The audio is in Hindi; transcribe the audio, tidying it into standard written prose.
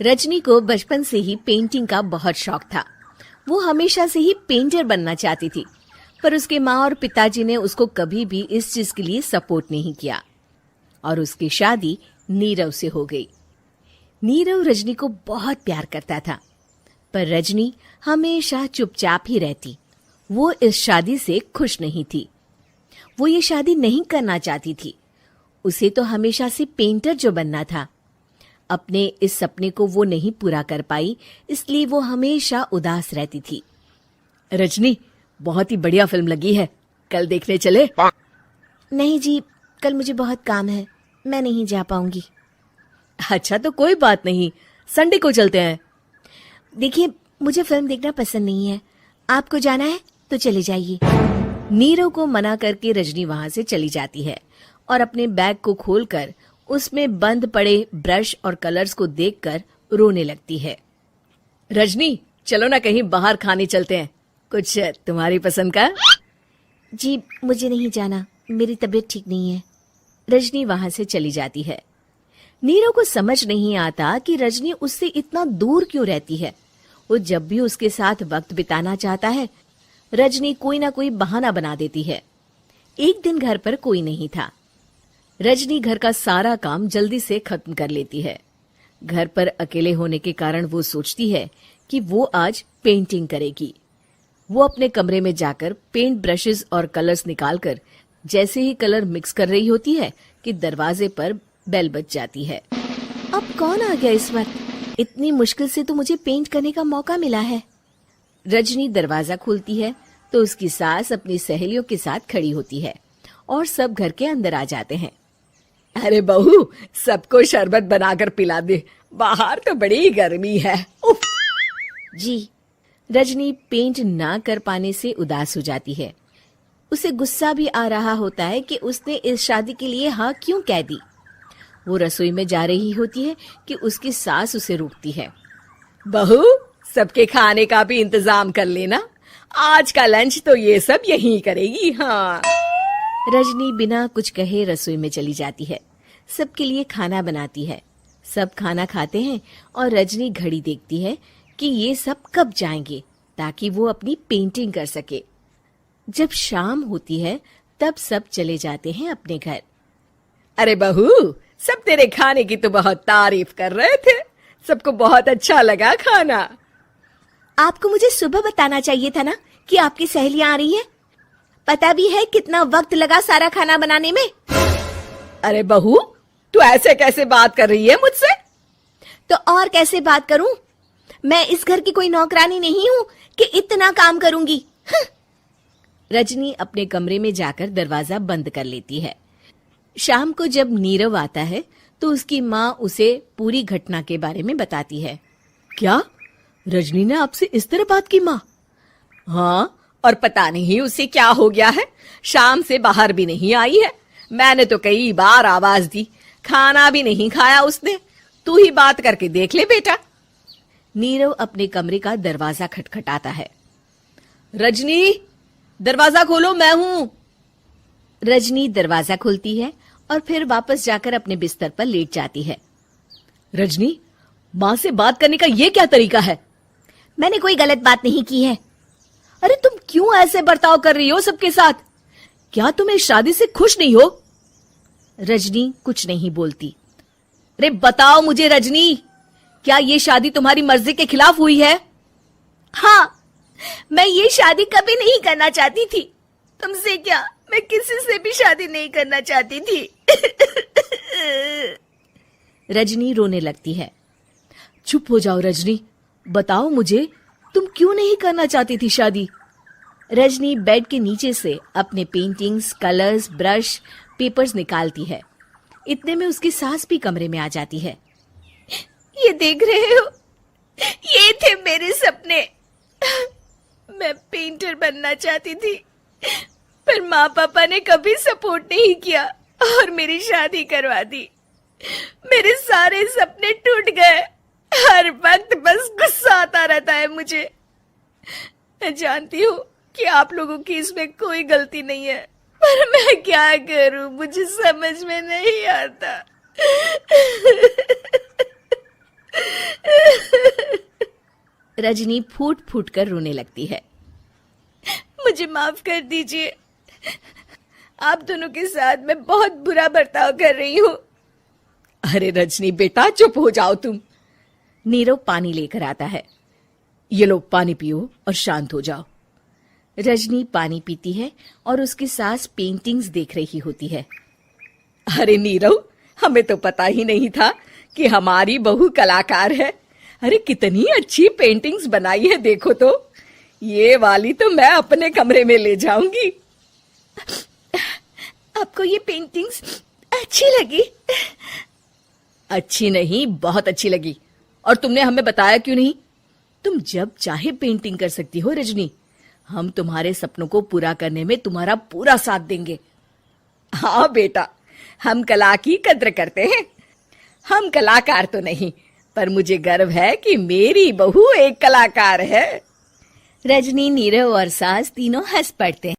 रजनी को बचपन से ही पेंटिंग का बहुत शौक था। वो हमेशा से ही पेंटर बनना चाहती थी, पर उसके माँ और पिताजी ने उसको कभी भी इस चीज के लिए सपोर्ट नहीं किया और उसकी शादी नीरव से हो गई। नीरव रजनी को बहुत प्यार करता था, पर रजनी हमेशा चुपचाप ही रहती। वो इस शादी से खुश नहीं थी। वो ये शादी नहीं करना चाहती थी। उसे तो हमेशा से पेंटर जो बनना था। अपने इस सपने को वो नहीं पूरा कर पाई, इसलिए वो हमेशा उदास रहती थी। रजनी, बहुत ही बढ़िया फिल्म लगी है, कल देखने चले? नहीं जी, कल मुझे बहुत काम है, मैं नहीं जा पाऊंगी। अच्छा तो कोई बात नहीं, संडे को चलते हैं। देखिए, मुझे फिल्म देखना पसंद नहीं है। आपको जाना है तो चले जाइए। नीरव को मना करके रजनी वहां से चली जाती है और अपने बैग को खोलकर उसमें बंद पड़े ब्रश और कलर्स को देखकर रोने लगती है। रजनी, चलो ना कहीं बाहर खाने चलते हैं, कुछ तुम्हारी पसंद का। जी, मुझे नहीं जाना, मेरी तबीयत ठीक नहीं है। रजनी वहां से चली जाती है। नीरव को समझ नहीं आता कि रजनी उससे इतना दूर क्यों रहती है। वो जब भी उसके साथ वक्त बिताना चाहता है, रजनी कोई ना कोई बहाना बना देती है। एक दिन घर पर कोई नहीं था। रजनी घर का सारा काम जल्दी से खत्म कर लेती है। घर पर अकेले होने के कारण वो सोचती है कि वो आज पेंटिंग करेगी। वो अपने कमरे में जाकर पेंट ब्रशेस और कलर्स निकालकर जैसे ही कलर मिक्स कर रही होती है कि दरवाजे पर बेल बज जाती है। अब कौन आ गया इस वक्त? इतनी मुश्किल से तो मुझे पेंट करने का मौका मिला है। रजनी दरवाजा खोलती है तो उसकी सास अपनी सहेलियों के साथ खड़ी होती है और सब घर के अंदर आ जाते हैं। अरे बहू, सबको शरबत बनाकर पिला दे, बाहर तो बड़ी गर्मी है। उफ। जी। रजनी पेंट ना कर पाने से उदास हो जाती है। उसे गुस्सा भी आ रहा होता है कि उसने इस शादी के लिए हाँ क्यों कह दी। वो रसोई में जा रही होती है कि उसकी सास उसे रोकती है। बहू, सबके खाने का भी इंतजाम कर लेना, आज का लंच तो ये सब यहीं करेगी। हाँ। रजनी बिना कुछ कहे रसोई में चली जाती है। सबके लिए खाना बनाती है। सब खाना खाते हैं और रजनी घड़ी देखती है कि ये सब कब जाएंगे ताकि वो अपनी पेंटिंग कर सके। जब शाम होती है तब सब चले जाते हैं अपने घर। अरे बहू, सब तेरे खाने की तो बहुत तारीफ कर रहे थे, सबको बहुत अच्छा लगा खाना। आपको मुझे सुबह बताना चाहिए था ना कि आपकी सहेलियां आ रही हैं। पता भी है कितना वक्त लगा सारा खाना बनाने में। अरे बहू, तू ऐसे कैसे बात कर रही है मुझसे? तो और कैसे बात करूं? मैं इस घर की कोई नौकरानी नहीं हूं कि इतना काम करूंगी। रजनी अपने कमरे में जाकर दरवाजा बंद कर लेती है। शाम को जब नीरव आता है तो उसकी माँ उसे पूरी घटना के बारे में बताती है। क्या रजनी ने आपसे इस तरह बात की माँ? हाँ, और पता नहीं उसे क्या हो गया है, शाम से बाहर भी नहीं आई है। मैंने तो कई बार आवाज दी, खाना भी नहीं खाया उसने। तू ही बात करके देख ले बेटा। नीरव अपने कमरे का दरवाजा खटखटाता है। रजनी, दरवाजा खोलो, मैं हूं। रजनी दरवाजा खोलती है और फिर वापस जाकर अपने बिस्तर पर लेट जाती है। रजनी, माँ से बात करने का ये क्या तरीका है? मैंने कोई गलत बात नहीं की है। अरे तुम क्यों ऐसे बर्ताव कर रही हो सबके साथ? क्या तुम इस शादी से खुश नहीं हो? रजनी कुछ नहीं बोलती। अरे बताओ मुझे रजनी, क्या ये शादी तुम्हारी मर्जी के खिलाफ हुई है? हाँ, मैं ये शादी कभी नहीं करना चाहती थी। तुमसे क्या, मैं किसी से भी शादी नहीं करना चाहती थी। रजनी रोने लगती है। चुप हो जाओ रजनी, बताओ मुझे, तुम क्यों नहीं करना चाहती थी शादी? रजनी बेड के नीचे से अपने पेंटिंग्स, कलर्स, ब्रश, पेपर्स निकालती है। इतने में उसकी सास भी कमरे में आ जाती है। ये देख रहे हो, ये थे मेरे सपने। मैं पेंटर बनना चाहती थी, पर माँ पापा ने कभी सपोर्ट नहीं किया और मेरी शादी करवा दी। मेरे सारे सपने टूट गए। हर वक्त बस गुस्सा आता रहता है मुझे। मैं जानती हूँ कि आप लोगों की इसमें कोई गलती नहीं है, पर मैं क्या करूं, मुझे समझ में नहीं आता। रजनी फूट फूट कर रोने लगती है। मुझे माफ कर दीजिए, आप दोनों के साथ मैं बहुत बुरा बर्ताव कर रही हूँ। अरे रजनी बेटा, चुप हो जाओ तुम। नीरव पानी लेकर आता है। ये लो पानी पियो और शांत हो जाओ। रजनी पानी पीती है और उसकी सास पेंटिंग्स देख रही होती है। अरे नीरव, हमें तो पता ही नहीं था कि हमारी बहू कलाकार है। अरे कितनी अच्छी पेंटिंग्स बनाई है, देखो तो। ये वाली तो मैं अपने कमरे में ले जाऊंगी। आपको ये पेंटिंग्स अच्छी लगी? अच्छी नहीं, बहुत अच्छी लगी। और तुमने हमें बताया क्यों नहीं? तुम जब चाहे पेंटिंग कर सकती हो रजनी। हम तुम्हारे सपनों को पूरा करने में तुम्हारा पूरा साथ देंगे। हाँ बेटा, हम कला की कद्र करते हैं। हम कलाकार तो नहीं, पर मुझे गर्व है कि मेरी बहू एक कलाकार है। रजनी, नीरव और सास तीनों हंस पड़ते हैं।